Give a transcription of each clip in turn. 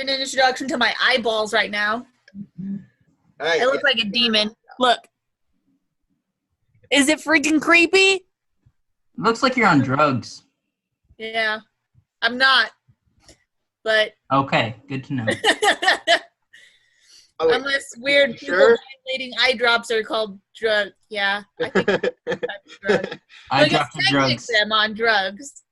an introduction to my eyeballs right now. Right, I look like a demon. Look. Is it freaking creepy? Looks like you're on drugs. Yeah. I'm not. But Okay, good to know. unless weird people dilating eye drops are called drugs. Yeah. I think that's a type of drug. I dropped the drugs. I'm on drugs.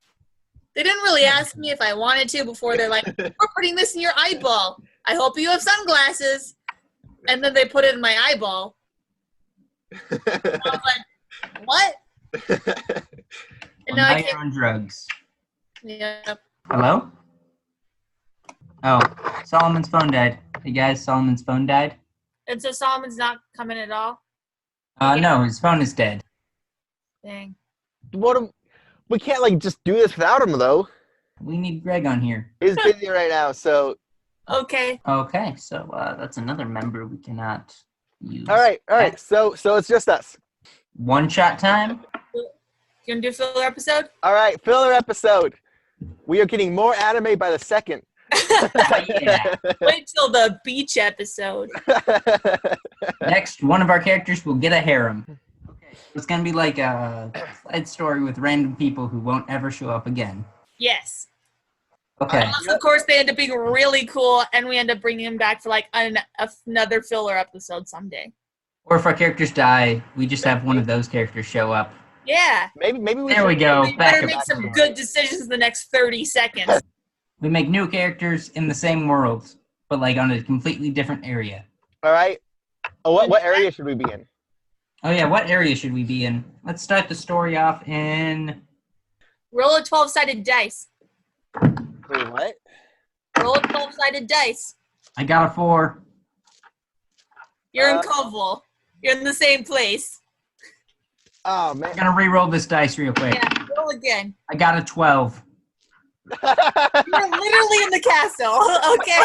They didn't really ask me if I wanted to before they're like, we're putting this in your eyeball. I hope you have sunglasses. And then they put it in my eyeball. And I was like, what? And Now you're on drugs. Yeah. Hello? Oh, Solomon's phone died. Hey guys, Solomon's phone died. And so Solomon's not coming at all? No, his phone is dead. Dang. We can't like just do this without him though. We need Greg on here. He's busy right now, so. Okay. Okay, so that's another member we cannot use. All right. So it's just us. One shot time. You gonna do a filler episode? All right, filler episode. We are getting more anime by the second. Yeah. Wait till the beach episode. Next, one of our characters will get a harem. Okay. It's gonna be like a side story with random people who won't ever show up again. Yes. Okay. Unless, of course, they end up being really cool, and we end up bringing them back for like another filler episode someday. Or if our characters die, we just have one of those characters show up. Yeah. Maybe we. There we go. We better make some good decisions in the next 30 seconds. We make new characters in the same world, but like on a completely different area. All right. Oh, what area should we be in? Oh yeah, what area should we be in? Let's start the story off in... Roll a 12-sided dice. Wait, what? Roll a 12-sided dice. I got a 4. You're in Coville. You're in the same place. Oh, man. I'm gonna re-roll this dice real quick. Yeah, roll again. I got a 12. You're literally in the castle, okay?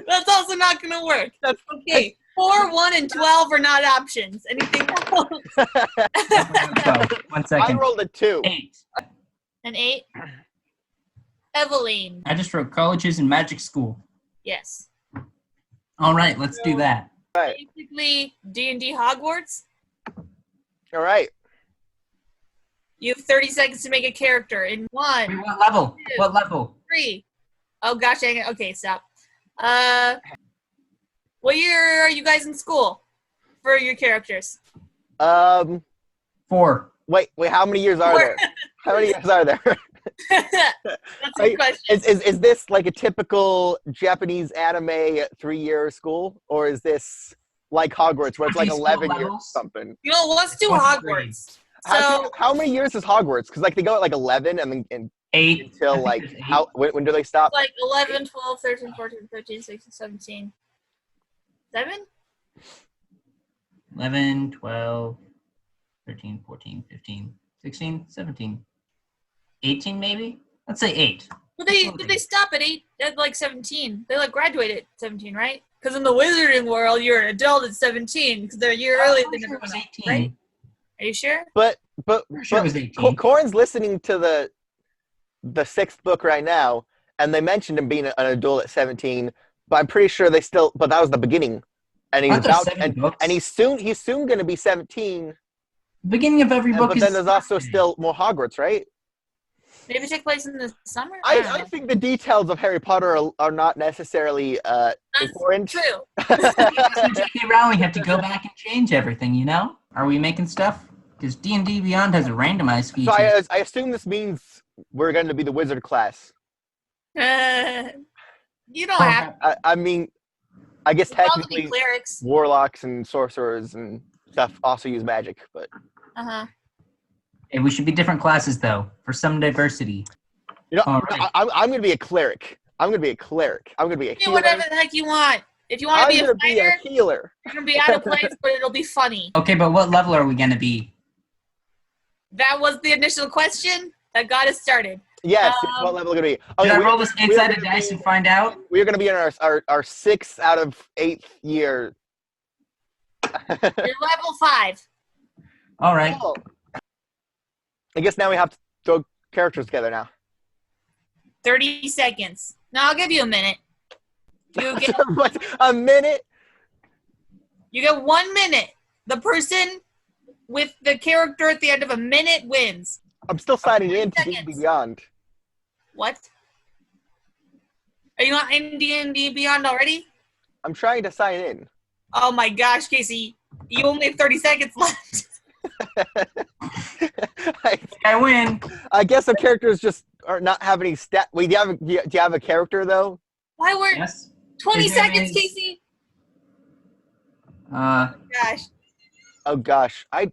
That's also not gonna work. Okay, 4, 1, and 12 are not options. Anything else? 1 second. I rolled a 2. 8. An 8? Eveline. I just wrote colleges and magic school. Yes. All right, let's do that. All right. Basically, D&D Hogwarts. All right. You have 30 seconds to make a character in 1. Wait, what level? 2, What level? 3. Oh gosh, dang it. Okay, stop. What year are you guys in school for your characters? 4. Wait. How many years are there? How many years are there? That's a good question. Is this like a typical Japanese anime 3-year school, or is this like Hogwarts where it's like 11 years or something? You know, let's do Hogwarts. So how many years is Hogwarts? Because like they go at like 11 and then 8 until like when do they stop? like 11, 12, 13, 14, 15, 16, 17. 7? 11, 12, 13, 14, 15, 16, 17. 18 maybe? Let's say 8. But did they stop at 8 at like 17? They like graduated at 17, right? Because in the wizarding world, you're an adult at 17 because they're a year earlier than everyone else, 18. right? Are you sure? But sure it was 18. Corin's listening to the 6th book right now, and they mentioned him being an adult at 17. But I'm pretty sure but that was the beginning, and he's he's soon going to be 17. Beginning of every book but then there's also still more Hogwarts, right? Maybe take place in the summer? I think the details of Harry Potter are not necessarily important. True. J.K. Rowling have to go back and change everything, you know? Are we making stuff? Because D&D Beyond has a randomized feature. So I assume this means we're going to be the wizard class. You don't have to. I mean, I guess technically clerics. warlocks and sorcerers and stuff also use magic, but... Uh-huh. Hey, we should be different classes, though, for some diversity. You know, right. I'm going to be a cleric. I'm going to be a cleric. I'm going to be a healer. Whatever the heck you want. If you want to be a fighter, healer. you're going to be out of place, but it'll be funny. Okay, but what level are we going to be? That was the initial question that got us started. Yes, what level are we going to be? Okay, Should I roll this 8-sided dice and find out? We're going to be in our 6th out of 8th year. You're level 5. All right. Oh. I guess now we have to throw characters together now. 30 seconds. No, I'll give you a minute. You get What? A minute? you get 1 minute. The person with the character at the end of a minute wins. I'm still signing in to seconds. D&D Beyond. What? Are you not in D&D Beyond already? I'm trying to sign in. Oh my gosh, Casey. You only have 30 seconds left. I win. I guess the characters just are not have any stat. Wait, do you have a character though? Why were Yes. 20 His name seconds, is- Casey? I Gosh. Oh gosh, I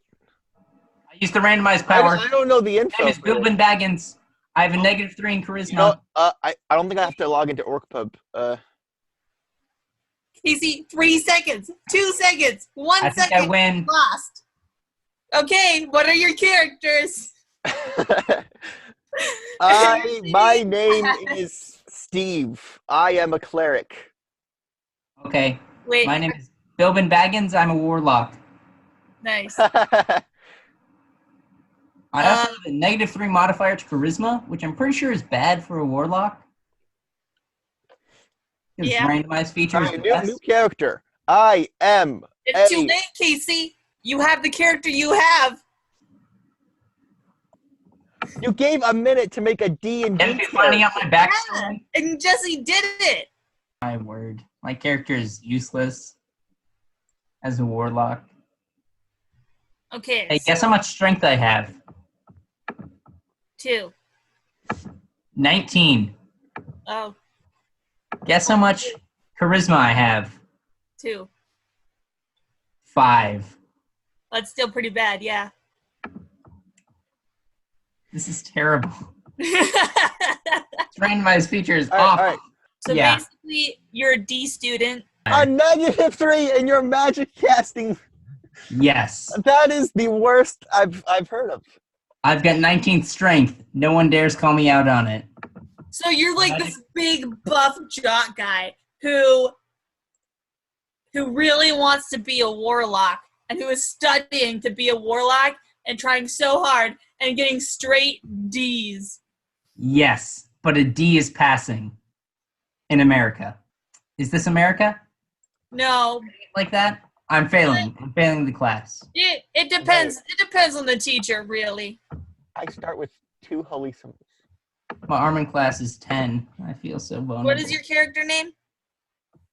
used the randomized power. I don't know the His info. name is for this. Bilbin Baggins. I have a -3 in charisma. You know, I don't think I have to log into OrcPub. Casey, 3 seconds. 2 seconds. 1 I think second. I win. Lost. Okay, what are your characters? My name is Steve. I am a cleric. Okay. Wait. My name is Bilbin Baggins. I'm a warlock. Nice. I also have a -3 modifier to charisma, which I'm pretty sure is bad for a warlock. Because Yeah. randomized features. Alright, new character. I am It's too late, Casey. You have the character you have. You gave a minute to make a D&D And finding out my backstory. Yeah, and Jesse did it. My word. My character is useless as a warlock. Okay. Hey, guess how much strength I have? 2. 19. Oh, Guess how much charisma I have? 2. 5. That's still pretty bad, yeah. This is terrible. Randomized features All off. right. So Yeah. basically, you're a D student. A -3 in your magic casting. Yes. That is the worst I've heard of. I've got 19th strength. No one dares call me out on it. So you're like this big buff jock guy who really wants to be a warlock and who is studying to be a warlock and trying so hard and getting straight D's. Yes, but a D is passing in America. Is this America? No, Like that? I'm failing. I'm failing the class. it depends. It depends on the teacher, really. I start with 2 holy symbols. My Armin class is 10. I feel so vulnerable. What is your character name?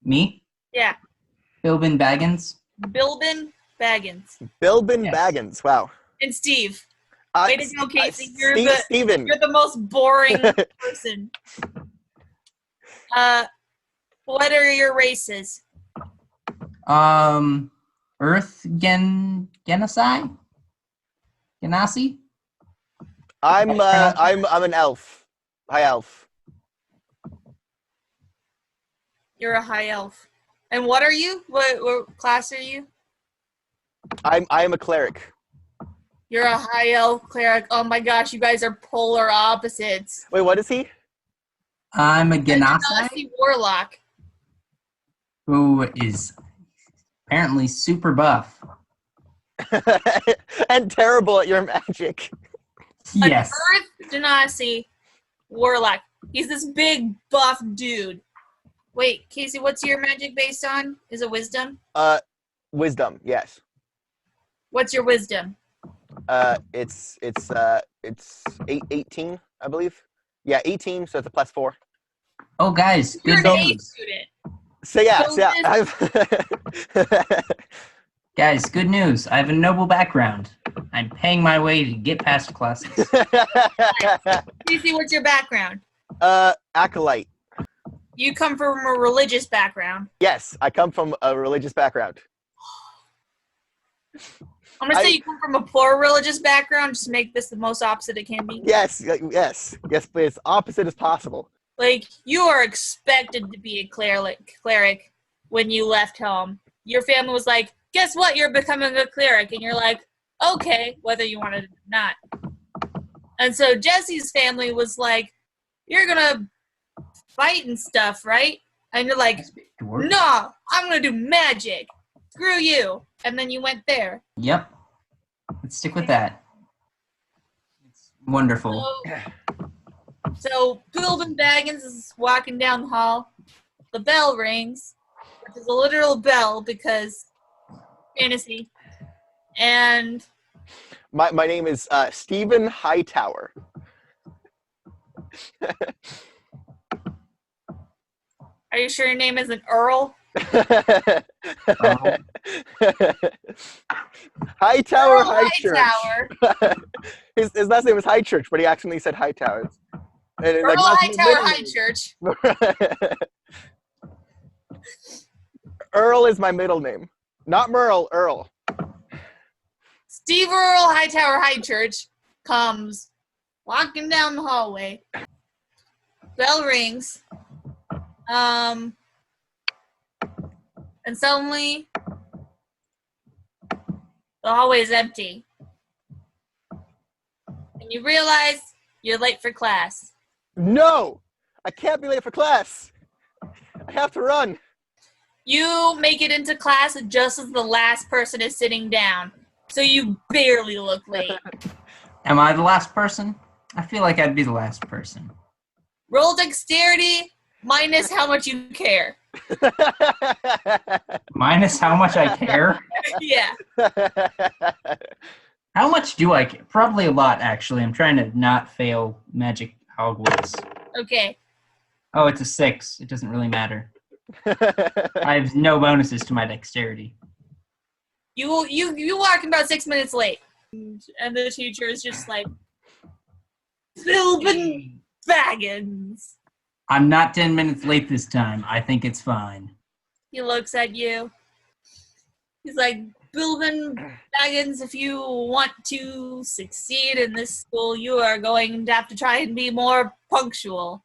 Me? Yeah, Bilbin Baggins? Bilbin Baggins Bilbin Yes. Baggins. Wow. and Steve. Way to go, Casey. You're Steven. the most boring person. What are your races? Earth Genasi? Genasi? I'm an elf. High elf. You're a high elf. And what are you? What class are you? I am a cleric. You're a high elf cleric. Oh my gosh, you guys are polar opposites. Wait, what is he? I'm a A Genasi, Genasi warlock. who is apparently super buff. And terrible at your magic. Yes. An Earth Genasi warlock. He's this big buff dude. Wait, Casey, what's your magic based on? Is it wisdom? Wisdom, yes. What's your wisdom? It's 18, I believe. Yeah, 18, so it's a +4. Oh, guys, You're good an A news. student. So yeah, So Guys, good news. I have a noble background. I'm paying my way to get past classes. Casey, what's your background? Acolyte. You come from a religious background. Yes, I come from a religious background. I'm gonna say you come from a poor religious background, just to make this the most opposite it can be. Yes, please. Opposite as possible. Like, you are expected to be a cleric when you left home. Your family was like, guess what? You're becoming a cleric. And you're like, okay, whether you wanted it or not. And so Jesse's family was like, you're gonna fight and stuff, right? And you're like, no, I'm gonna do magic. Screw you. And then you went there. Yep. Let's stick with that. It's wonderful. So, So Bilbo Baggins is walking down the hall. The bell rings, which is a literal bell because fantasy. And My name is Stephen Hightower. are you sure your name isn't Earl? Hightower, Earl High Church. Hightower. His last name is High Church, but he accidentally said Hightower. And Earl Hightower High Church. Earl is my middle name. Not Merle, Earl. Steve Earl Hightower High Church comes walking down the hallway. Bell rings. And suddenly the hallway is empty. And you realize you're late for class. No! I can't be late for class. I have to run. You make it into class just as the last person is sitting down. So you barely look late. Am I the last person? I feel like I'd be the last person. Roll dexterity minus how much you care. Minus how much I care? Yeah. How much do I care? Probably a lot, actually. I'm trying to not fail Magic Hogwarts. Okay. Oh, it's a 6. It doesn't really matter. I have no bonuses to my dexterity. You walk about 6 minutes late. And the teacher is just like, Bilbo Baggins. I'm not 10 minutes late this time. I think it's fine. He looks at you. He's like, Bilbo Baggins, if you want to succeed in this school, you are going to have to try and be more punctual.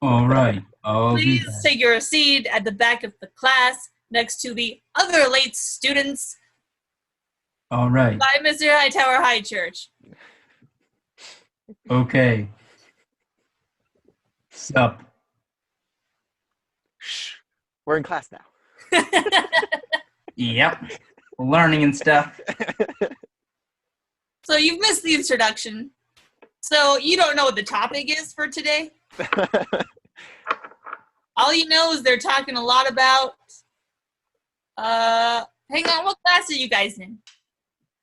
All right. Please take your seat at the back of the class next to the other late students. All right. By Mr. Hightower High Church. Okay. Sup. Shh. We're in class now. Yep. Learning and stuff. So you've missed the introduction. So you don't know what the topic is for today. All you know is they're talking a lot about hang on, what class are you guys in?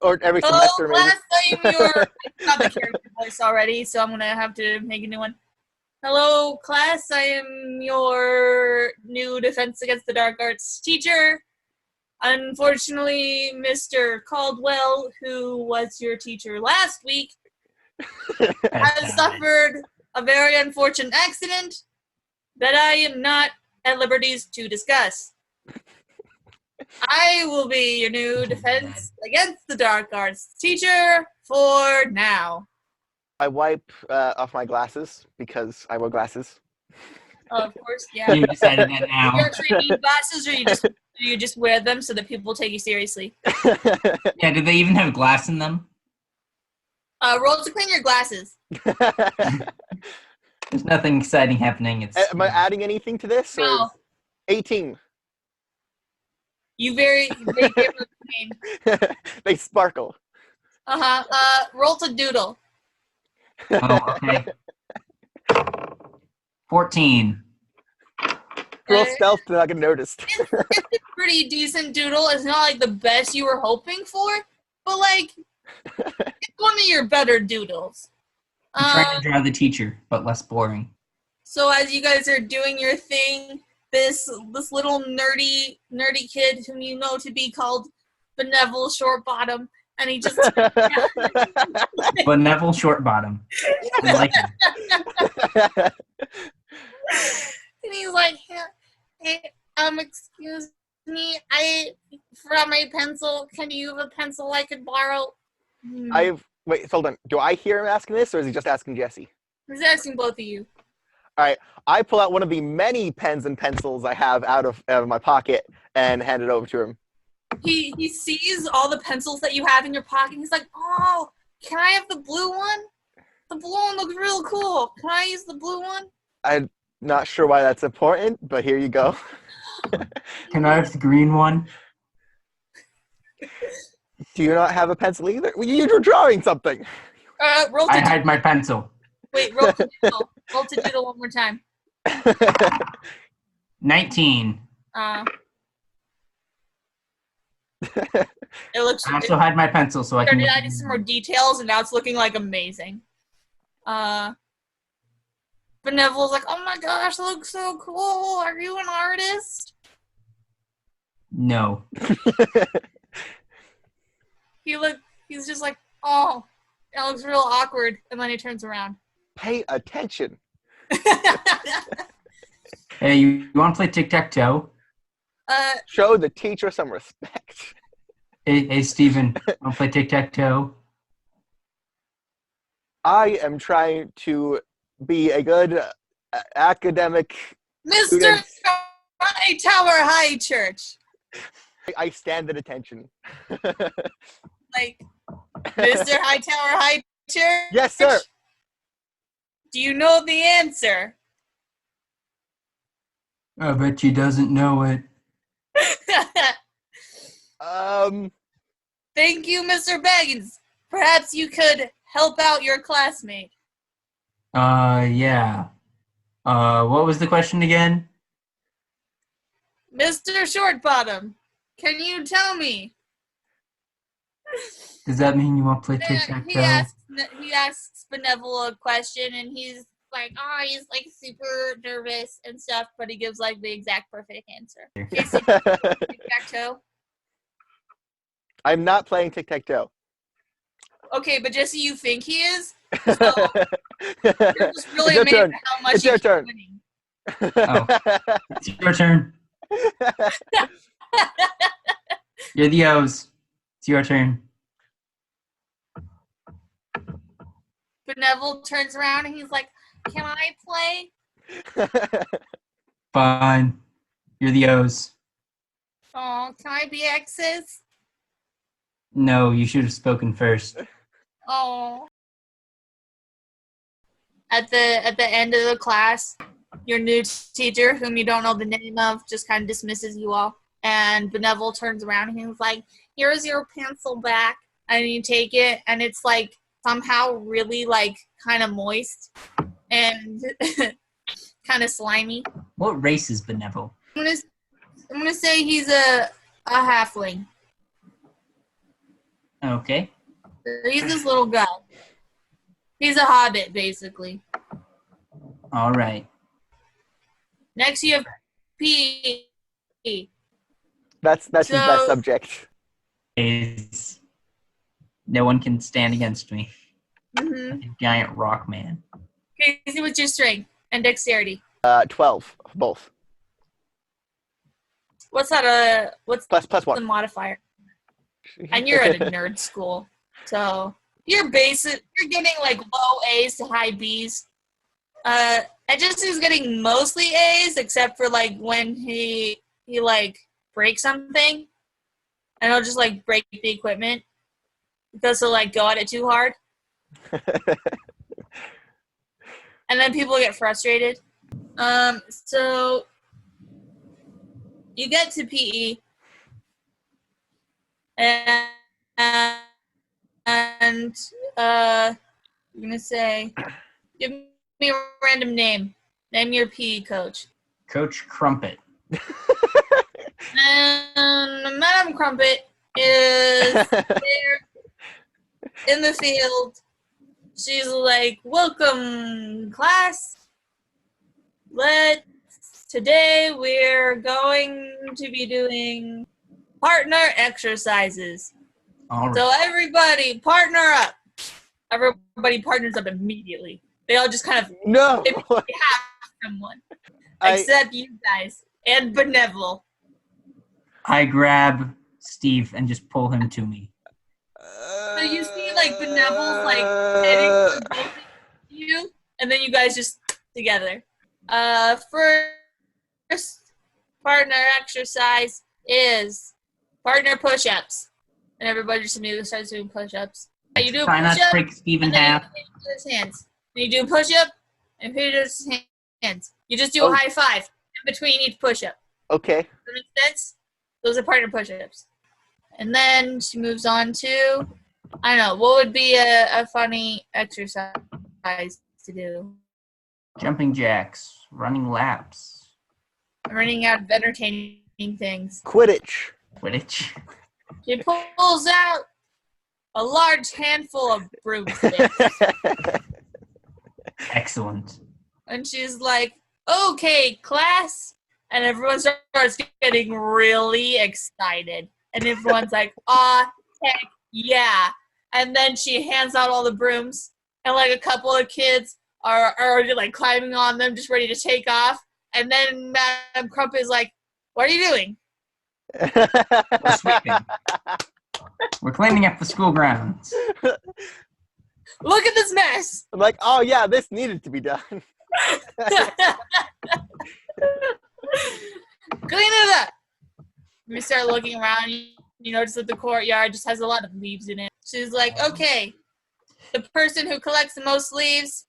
Or every semester, maybe. Class, I am your I got the character voice already, so I'm gonna have to make a new one. Hello, class. I am your new Defense Against the Dark Arts teacher. Unfortunately, Mr. Caldwell, who was your teacher last week, has suffered a very unfortunate accident that I am not at liberties to discuss. I will be your new Defense Against the Dark Arts teacher for now. I wipe off my glasses because I wear glasses. Oh, of course, yeah. You decided that now. You actually need glasses, or you just wear them so that people take you seriously? Yeah, do they even have glass in them? Roll to clean your glasses. There's nothing exciting happening. It's Am I adding anything to this? No. 18. You very clean. They sparkle. Roll to doodle. Oh, okay. 14. Roll stealth, they're not gonna notice. It's a pretty decent doodle. It's not like the best you were hoping for, but like it's one of your better doodles. I'm trying to draw the teacher, but less boring. So as you guys are doing your thing, this little nerdy kid whom you know to be called Benevolent Shortbottom, and he just But Neville Shortbottom. I like him. and he's like, hey, excuse me, I forgot my pencil. Can you have a pencil I could borrow? Wait, hold on. Do I hear him asking this, or is he just asking Jesse? He's asking both of you. All right. I pull out one of the many pens and pencils I have out of my pocket and hand it over to him. He sees all the pencils that you have in your pocket. He's like, oh, can I have the blue one? The blue one looks real cool. Can I use the blue one? I'm not sure why that's important, but here you go. Can I have the green one? Do you not have a pencil either? Well, you were drawing something. Roll I to hide my pencil. Wait, roll to doodle. Roll to doodle one more time. 19. It looks. I also hide my pencil so I can. Started adding some more details, and now it's looking like amazing. Benevol's like, oh my gosh, that looks so cool. Are you an artist? No. He's just like, oh, it looks real awkward, and then he turns around. Pay attention. Hey, you want to play tic-tac-toe? Show the teacher some respect. Hey, Steven, want to play tic-tac-toe? I am trying to be a good academic Mr. student. Tower High Church. I stand at attention. Like, Mr. Hightower High Church? Yes, sir. Do you know the answer? I bet she doesn't know it. Thank you, Mr. Baggins. Perhaps you could help out your classmate. Yeah. What was the question again? Mr. Shortbottom, can you tell me? Does that mean you want to play tic-tac-toe? He asks Benevolent a question, and he's like, he's like super nervous and stuff, but he gives like the exact perfect answer. Tic-tac-toe. I'm not playing tic-tac-toe. Okay, but just so you think he is, so you're just really It's your amazed turn. at how much It's your he's turn. winning. Oh. It's your turn. You're the O's. It's your turn. Benevolent turns around and he's like, can I play? Fine. You're the O's. Oh, can I be X's? No, you should have spoken first. Oh. At the end of the class, your new teacher, whom you don't know the name of, just kind of dismisses you all. And Benevolent turns around and he's like, here's your pencil back. And you take it, and it's like somehow really like kind of moist and kind of slimy. What race is Benevolent? I'm gonna say he's a halfling. Okay. He's this little guy. He's a hobbit, basically. All right. Next, you have P. That's his best subject. No one can stand against me. Mm-hmm. Like a giant rock man. Okay, see what's your strength and dexterity. 12, both. What's that? What's Plus the one. modifier? And you're at a nerd school, so you're getting like low A's to high B's. He's getting mostly A's, except for like when he like breaks something, and he'll just like break the equipment because he'll like go at it too hard, and then people get frustrated. So you get to PE, and I'm gonna say, give me a random name. Name your PE coach. Coach Crumpet. And Madam Crumpet is there in the field. She's like, welcome, class. Today we're going to be doing partner exercises. All right. So everybody partner up. Everybody partners up immediately. They all just kind of No. they have someone. Except you guys and Benevolent. I grab Steve and just pull him to me. So you see like Benevolent's like heading for both of you, and then you guys just together. First partner exercise is partner push-ups. And everybody just immediately starts doing push-ups. You do a Try not to push-up, break Steve in and then half. you put his hands. Then you do a push-up, and put his hands. You just do a high five in between each push-up. Okay. Does that make sense? Those are partner push-ups. And then she moves on to, I don't know, what would be a funny exercise to do. Jumping jacks, running laps. I'm running out of entertaining things. Quidditch. Quidditch. She pulls out a large handful of broomsticks. Excellent. And she's like, okay, class. And everyone starts getting really excited. And everyone's like, aw, heck yeah. And then she hands out all the brooms. And like a couple of kids are already like climbing on them, just ready to take off. And then Madam Crump is like, what are you doing? We're sweeping. We're cleaning up the school grounds. Look at this mess. I'm like, oh yeah, this needed to be done. Clean it up. We start looking around. You notice that the courtyard just has a lot of leaves in it. She's like, okay, the person who collects the most leaves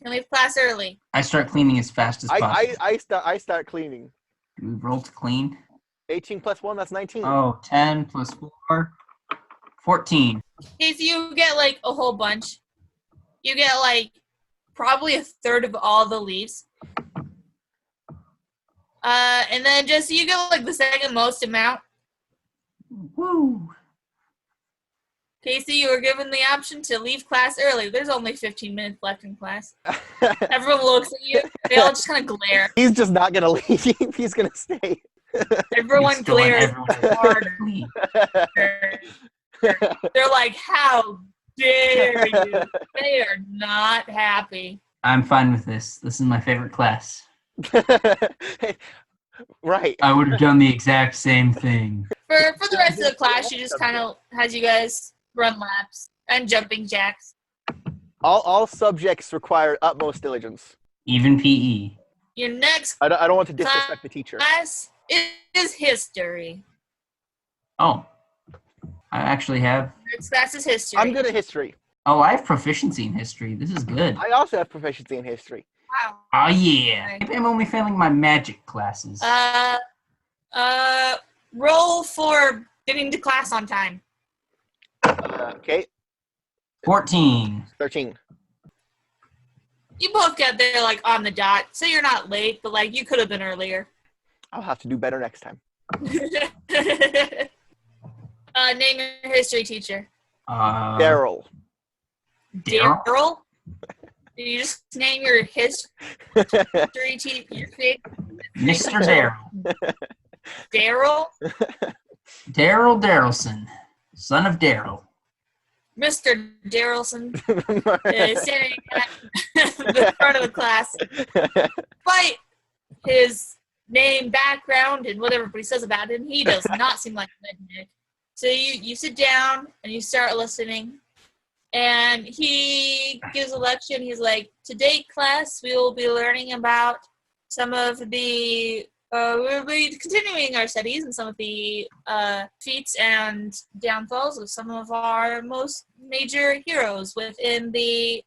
can leave class early. I start cleaning as fast as possible. I start cleaning. Do we roll to clean? 18 plus 1, that's 19. Oh, 10 plus 4, 14. Okay, so you get like a whole bunch. You get like probably a third of all the leaves. And then just you get like the second most amount. Woo! Casey, you were given the option to leave class early. There's only 15 minutes left in class. Everyone looks at you. They all just kind of glare. He's just not going to leave. He's going to stay. Everyone glares harder. They're like, how dare you? They are not happy. I'm fine with this. This is my favorite class. Right. I would have done the exact same thing. For the rest of the class, she just kind of has you guys run laps and jumping jacks. All subjects require utmost diligence. Even PE. Your next I don't want to disrespect the teacher. class is history. Oh. I actually have... Next class is history. I'm good at history. Oh, I have proficiency in history. This is good. I also have proficiency in history. Wow. Oh, yeah. Maybe I'm only failing my magic classes. Roll for getting to class on time. Okay. 14. 13. You both get there like on the dot, so you're not late, but like you could have been earlier. I'll have to do better next time. Name your history teacher. Daryl. Daryl? Did you just name your history teacher? Mr. Daryl. Daryl? Daryl Darrelson, son of Daryl. Mr. Darrelson is standing at the front of the class. Despite his name, background, and what everybody says about him, he does not seem like a redneck. So you sit down and you start listening. And he gives a lecture, and he's like, today, class, we will be learning about some of the, we'll be continuing our studies and some of the feats and downfalls of some of our most major heroes within the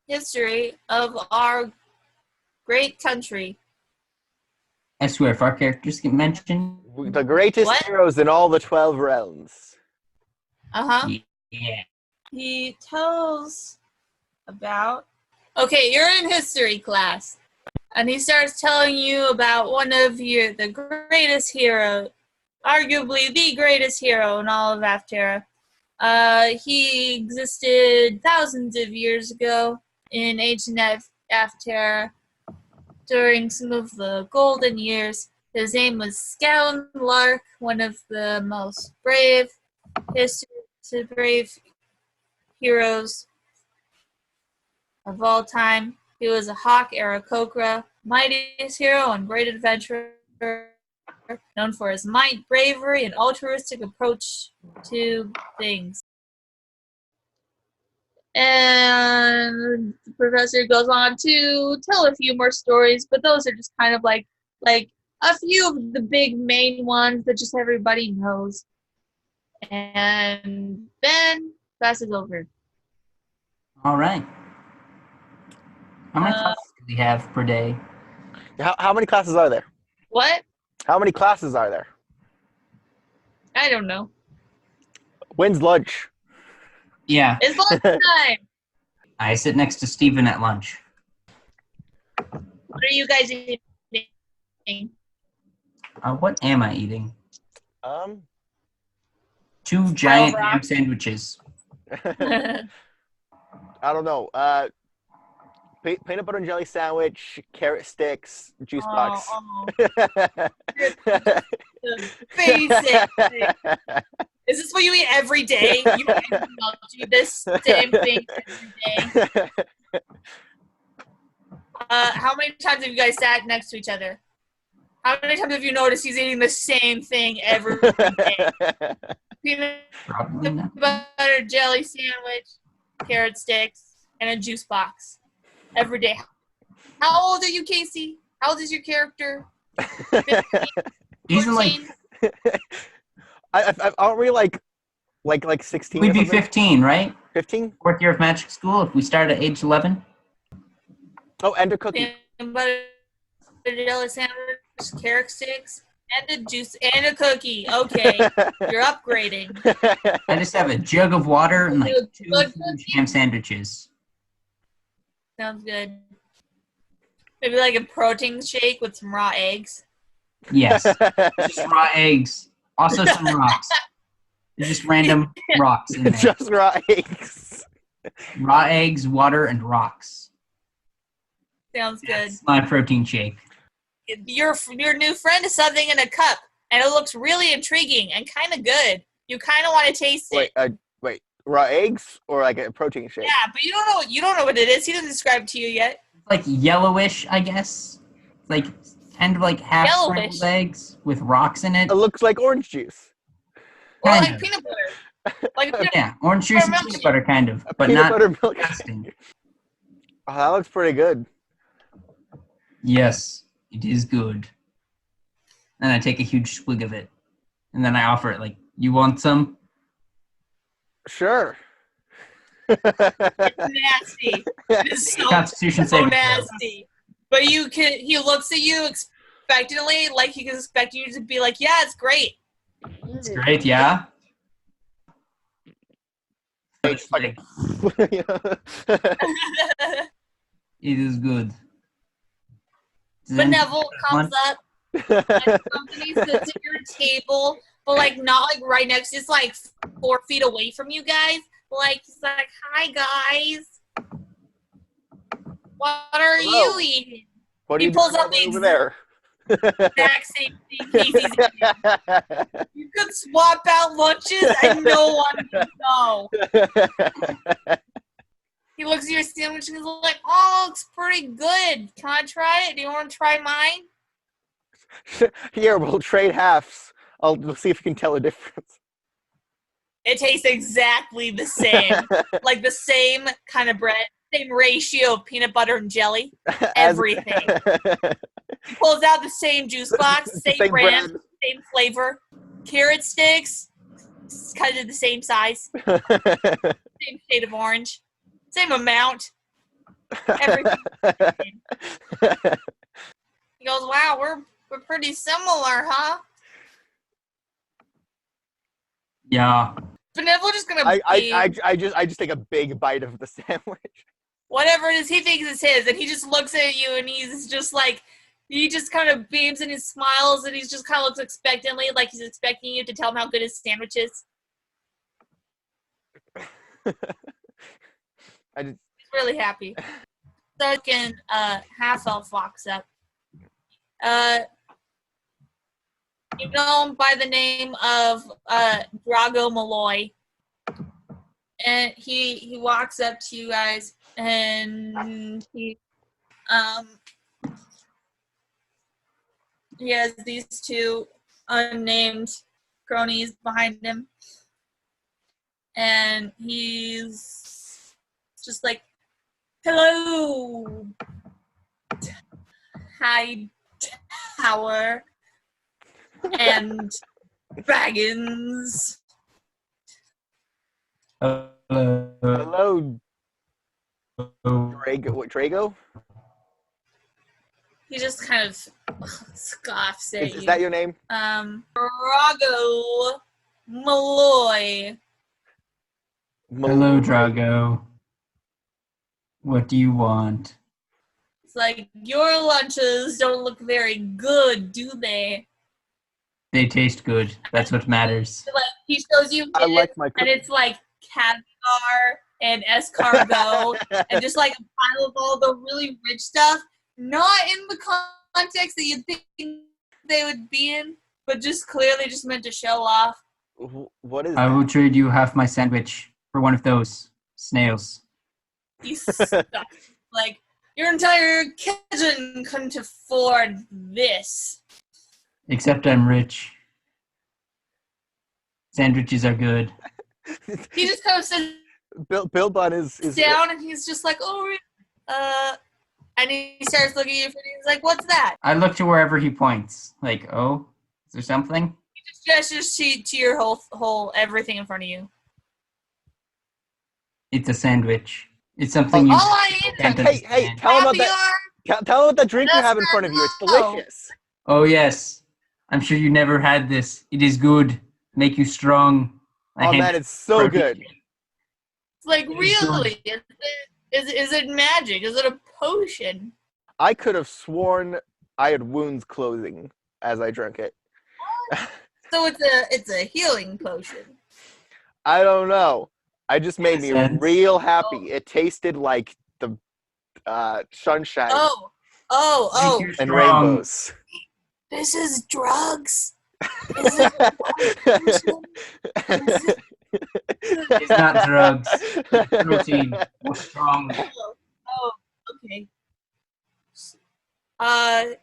history of our great country. I swear, if our characters get mentioned... The greatest heroes in all the 12 realms. Uh-huh. Yeah. He tells about... Okay, you're in history class. And he starts telling you about one of the greatest hero, arguably the greatest hero in all of Aftera. He existed thousands of years ago in ancient Aftera during some of the golden years. His name was Scout Lark, one of the most brave heroes of all time. He was a hawk Aarakocra, mightiest hero and great adventurer, known for his might, bravery, and altruistic approach to things. And the professor goes on to tell a few more stories, but those are just kind of like a few of the big main ones that just everybody knows. And then class is over. All right. How many classes do we have per day? How many classes are there? What? How many classes are there? I don't know. When's lunch? Yeah. It's lunch time. I sit next to Steven at lunch. What are you guys eating? What am I eating? 2 Spiral giant rock. ham sandwiches. I don't know. Peanut butter and jelly sandwich, carrot sticks, juice box. Basic thing. Is this what you eat every day? You don't do this same thing every day. How many times have you guys sat next to each other? How many times have you noticed he's eating the same thing every day? Peanut butter jelly sandwich, carrot sticks, and a juice box every day. How old are you, Casey? How old is your character? 15, He's in like 14? Aren't we like 16? we'd be 15, right? 15? 4th year of magic school if we start at age 11. Oh, and a cookie. Peanut butter jelly sandwich, carrot sticks, and a juice and a cookie. Okay, you're upgrading. I just have a jug of water and like 2 Good huge ham sandwiches. Sounds good. Maybe like a protein shake with some raw eggs. Yes, just raw eggs. Also some rocks. Just random rocks in there. Just raw eggs. Raw eggs, water, and rocks. Sounds good. That's my protein shake. Your new friend is something in a cup, and it looks really intriguing and kind of good. You kind of want to taste it. Wait, raw eggs or like a protein shake? Yeah, but you don't know what it is. He doesn't describe it to you yet. It's like yellowish, I guess. It's like kind of like half scrambled eggs with rocks in it. It looks like orange juice. Or Kind like of. peanut butter. Like peanut Yeah, orange juice and peanut butter, kind of, but Peanut not butter milk. disgusting. Oh, that looks pretty good. Yes, it is good. And I take a huge swig of it, and then I offer it like, "You want some?" Sure. It's nasty. It is so Constitution saving throw. nasty. But he looks at you expectantly, like he was expecting you to be like, yeah, it's great. It's great, yeah. It's like, It is good. Benevolent comes up, like company sits at your table, but like not like right next, it's like 4 feet away from you guys. Like he's like, hi guys. What are Hello. you eating? what are He you pulls doing up the over there? exact same thing Casey's eating. You could swap out lunches and no one would know. He looks at your sandwich and he's like, oh, it looks pretty good. Can I try it? Do you want to try mine? Here, we'll trade halves. We'll see if you can tell a difference. It tastes exactly the same. Like the same kind of bread, same ratio of peanut butter and jelly. Everything. He pulls out the same juice box, same brand, same flavor. Carrot sticks, kind of the same size. Same shade of orange. Same amount. Everything. He goes, wow, we're pretty similar, huh? Yeah. Benevolent just gonna I just take a big bite of the sandwich. whatever it is he thinks is his, and he just looks at you and he's just like, he just kind of beams and he smiles and he just kind of looks expectantly, like he's expecting you to tell him how good his sandwich is. He's really happy. Second, half-elf walks up. You know him by the name of Drago Malloy. And he walks up to you guys and he has these 2 unnamed cronies behind him. And he's just like, hello, hi, Tower, and dragons. Hello, Drago? He just kind of scoffs at you. Is that your name? Drago Malloy. Hello, Drago. What do you want? It's like, your lunches don't look very good, do they? They taste good. That's what matters. Like, he shows you I his, like my and it's like caviar and escargot and just like a pile of all the really rich stuff, not in the context that you'd think they would be in, but just clearly just meant to show off. What is I that? will trade you half my sandwich for one of those snails. You suck. Like, your entire kitchen couldn't afford this. Except I'm rich. Sandwiches are good. He just kind of sits Billbot is down and he's just like, oh, and he starts looking at you and he's like, what's that? I look to wherever he points. Like, oh, is there something? He just gestures to your whole everything in front of you. It's a sandwich. It's something you All I need can't is Hey, understand. tell him about caviar. that. Tell him about the drink you have in front of you. It's delicious. Oh, yes. I'm sure you never had this. It is good. Make you strong. Oh man, it's so good. It's like, really? Is it magic? Is it a potion? I could have sworn I had wounds closing as I drank it. So it's a healing potion. I don't know. It just made me Sense. real happy. It tasted like the sunshine Oh! Make you and strong. rainbows. This is drugs. Is it a potion? It's not drugs. It's protein. More strong. Oh, okay. I'll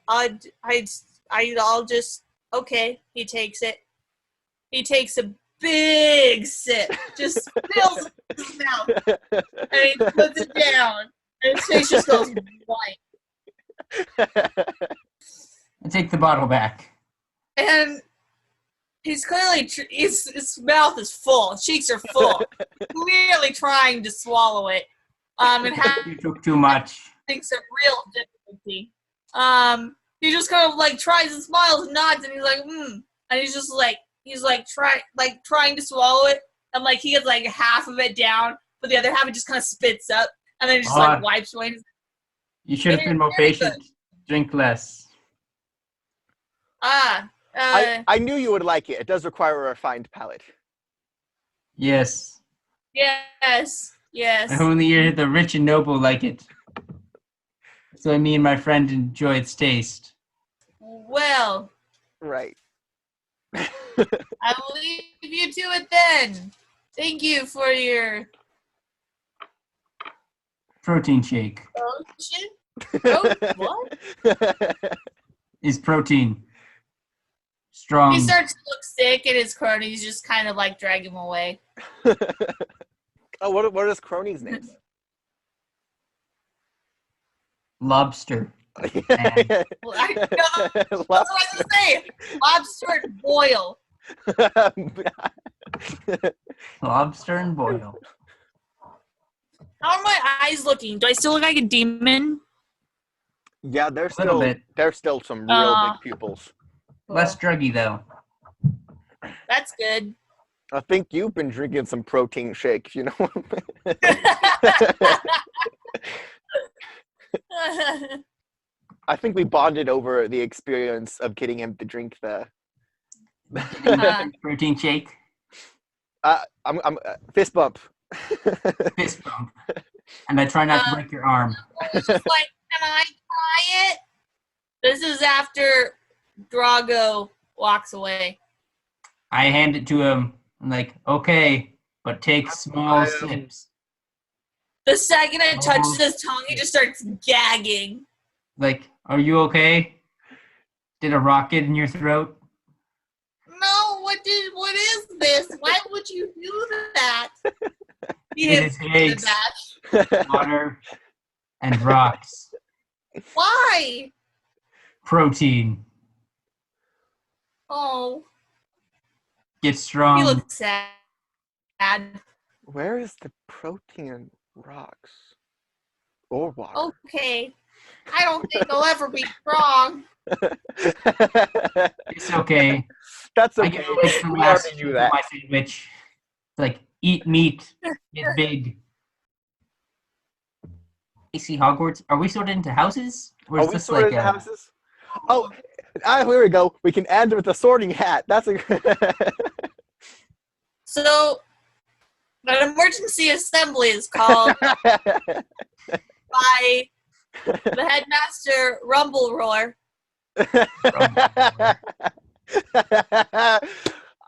just okay. He takes it. He takes a big sip, just fills his mouth, and he puts it down, and his face just goes white. I take the bottle back. And he's clearly his mouth is full, his cheeks are full, clearly trying to swallow it. And You took too much. having some real difficulty. He just kind of like tries and smiles and nods, and he's like, and he's just like trying to swallow it, and like he gets like half of it down, but the other half it just kind of spits up, and then he just like wipes away. You should have been more patient. Drink less. I knew you would like it. It does require a refined palate. Yes. Yes. Only the rich and noble like it. So me and my friend enjoy its taste. Well, Right. I will leave you to it then. Thank you for your Protein shake potion. Oh, what? is protein. Strong. He starts to look sick, and his cronies just kind of like drag him away. Oh, what are his cronies' names? Lobster. Well, I know, that's what I was going to say. Lobster and boil. Lobster and boil. How are my eyes looking? Do I still look like a demon? Yeah, A little bit. there's still some real big pupils. Less druggy though. That's good. I think you've been drinking some protein shakes, you know? I think we bonded over the experience of getting him to drink the Protein shake. I'm fist bump. Fist bump. And I try not to break your arm. Just like, can I try it? This is after Drago walks away. I hand it to him. I'm like, okay, but take small sips. The second it touches his tongue, he just starts gagging. Like, are you okay? Did a rock get in your throat? No, what is this? Why would you do that? He It hits is me eggs. with that. Water and rocks. Why? Protein. Oh, Get strong. he looks sad. Where is the protein in rocks? Or water? Okay. I don't think he'll ever be strong. It's okay. That's I okay. get like the We last already knew of that. my sandwich. It's like, eat meat. Get big. AC Hogwarts. Are we sorted into houses? Or Are is we this sorted like into houses? Oh, here we go. We can end with a sorting hat. That's a. So, an emergency assembly is called by the headmaster RoR.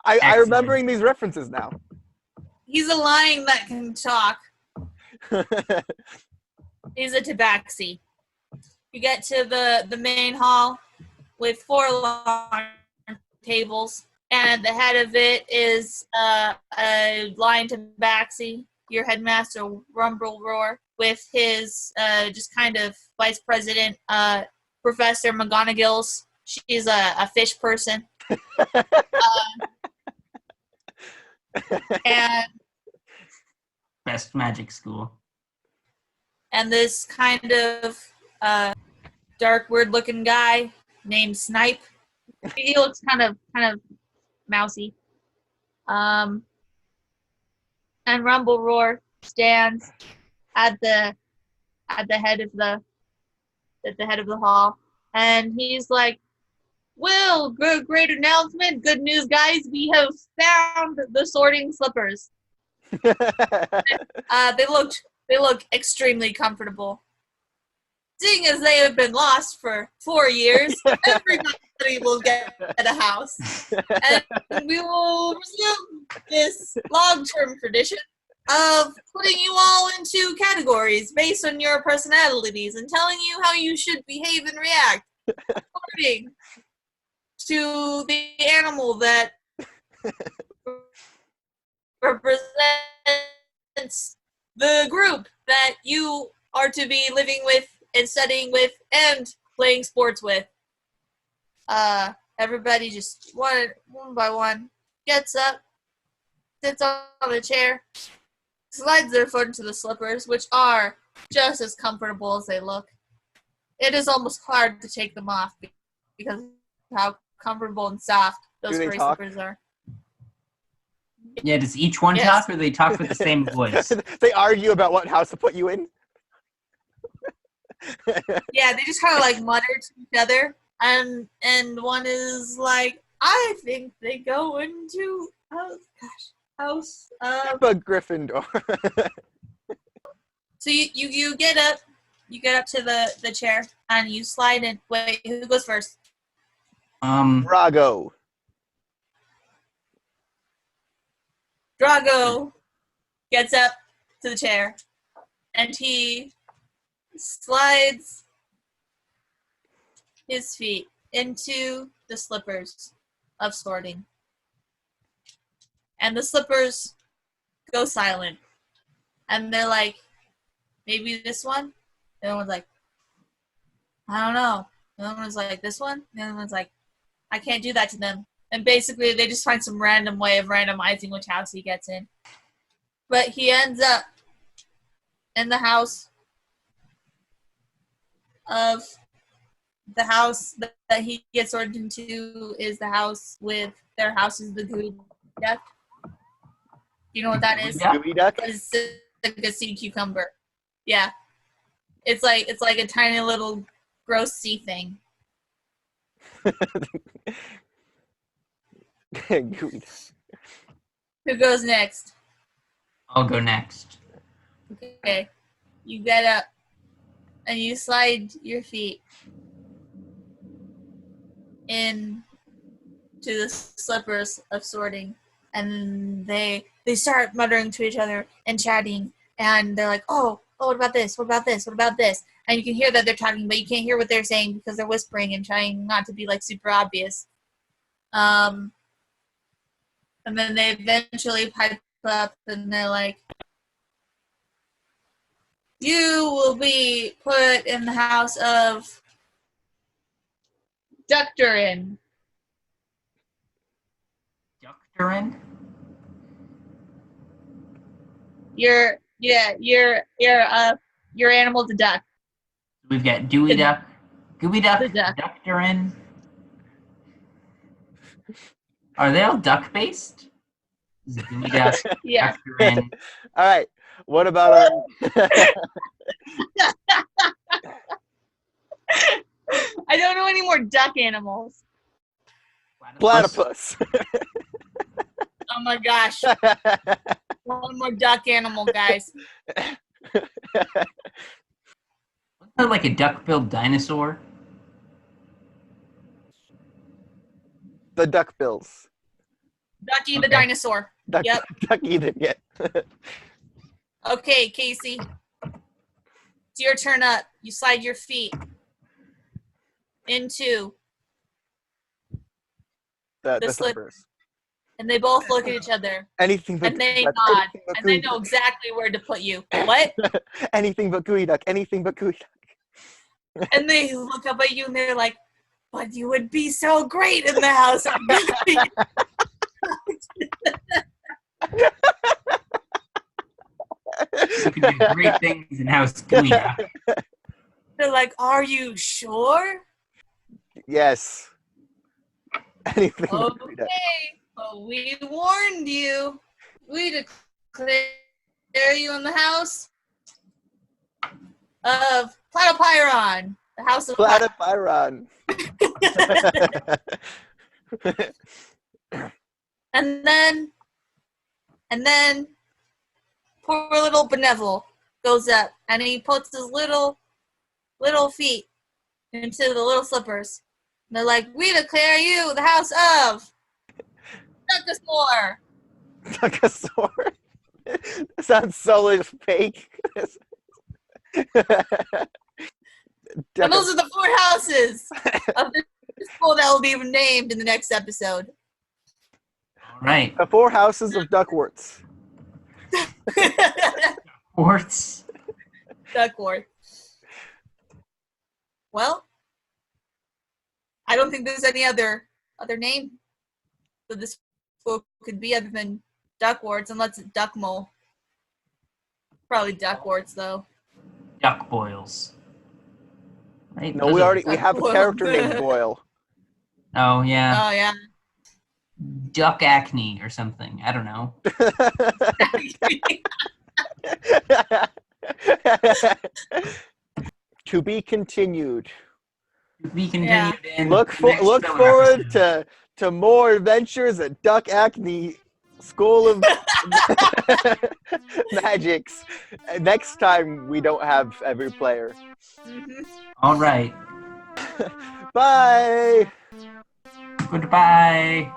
I'm remembering these references now. He's a lion that can talk. He's a tabaxi. You get to the main hall with 4 long tables, and the head of it is a lion tabaxi, your headmaster RoR, with his just kind of vice president, Professor McGonagall's. She's a fish person. And best magic school. And this kind of dark, weird-looking guy named Snipe. He looks kind of mousy. And RoR stands at the head of the hall, and he's like, "Well, great announcement! Good news, guys! We have found the sorting slippers. They look extrement comfortable. Seeing as they have been lost for 4 years, everybody will get a house, and we will resume this long-term tradition of putting you all into categories based on your personalities and telling you how you should behave and react according to the animal that represents the group that you are to be living with and studying with and playing sports with." Everybody just one by one gets up, sits on the chair, slides their foot into the slippers, which are just as comfortable as they look. It is almost hard to take them off because of how comfortable and soft those gray slippers are. Yeah, does each one talk, or they talk with the same voice? They argue about what house to put you in. Yeah, they just kind of like mutter to each other, and one is like, "I think they go into house a Gryffindor." So you get up to the chair and you slide in. Wait, who goes first? Drago gets up to the chair and he slides his feet into the slippers of sorting. And the slippers go silent. And they're like, "Maybe this one?" The other one's like, "I don't know." The other one's like, "This one?" The other one's like, "I can't do that to them." And basically, they just find some random way of randomizing which house he gets in. But he ends up in the house of the house that he gets sorted into is the house with their house is the Gooey Duck. You know what that is? Gooey Duck? It's like a sea cucumber. Yeah. It's like a tiny little gross sea thing. Gooey Duck. Who goes next? I'll go next. Okay. You get up and you slide your feet in to the slippers of sorting, and they start muttering to each other and chatting, and they're like, oh, what about this? What about this? What about this? And you can hear that they're talking, but you can't hear what they're saying because they're whispering and trying not to be like super obvious. And then they eventually pipe up and they're like, "You will be put in the house of Duckademy." Duckademy? Your animal's a duck. We've got Dewey Duck, Gooey Duck, Duck. Duckademy. Are they all duck-based? This is Gooey Duck. Yeah. Dr. Ren. All right. What about I don't know any more duck animals. platypus? Oh my gosh. One more duck animal, guys. Wasn't there like a duck-billed dinosaur? The duckbills. Ducky the dinosaur. Yep. Ducky didn't get. Okay, Casey. It's your turn up. You slide your feet into The slip. slippers. And they both look at each other. Anything but And they Gooey Duck, nod. anything but And they Gooey know Duck. exactly where to put you. What? Anything but Gooey Duck. Anything but Gooey Duck. And they look up at you and they're like, but you would be so great in the house. You can do great things in House Gooey Duck. They're like, are you sure? Yes. Anything but Gooey Duck. Okay. Well, we warned you. We declare you in the house of Platopyron. The house of Platypyron. And then poor little Benevolent goes up and he puts his little feet into the little slippers. And they're like, we declare you the house of Duckasaur. Duckasaur. That sounds so fake. And those are the 4 houses of the school that will be named in the next episode. All right. The 4 houses of Duckworts. Sports. Duckworth. Well, I don't think there's any other name that this book could be other than Duckworts, unless it's Duckmole. Probably Duckworts, though. Duck boils. Right? No, Those we have a character named Boyle. Oh, yeah. Oh, yeah. Duck acne or something. I don't know. To be continued. We continue in Look next forward episode. to more adventures at Duck Acne School of Magiks. Next time we don't have every player. Mm-hmm. All right. Bye. Goodbye.